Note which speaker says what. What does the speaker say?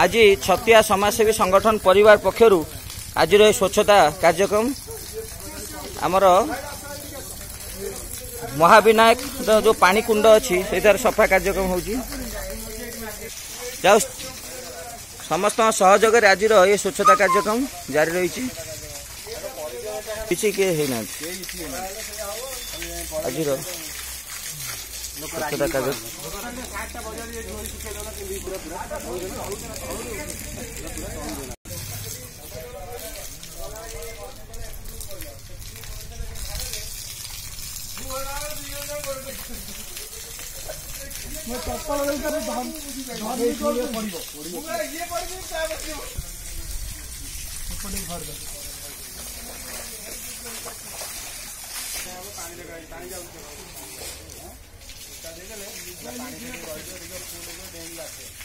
Speaker 1: आज छतिया समाजसेवी संगठन परिवार पक्षर आज स्वच्छता कार्यक्रम आमर महाविनायक जो पानी कुंड अच्छी से सफा कार्यक्रम हो समस्त सहयोग आज ये स्वच्छता कार्यक्रम जारी रही किसी के है ना आज स्वच्छता कार्यक्रम पानी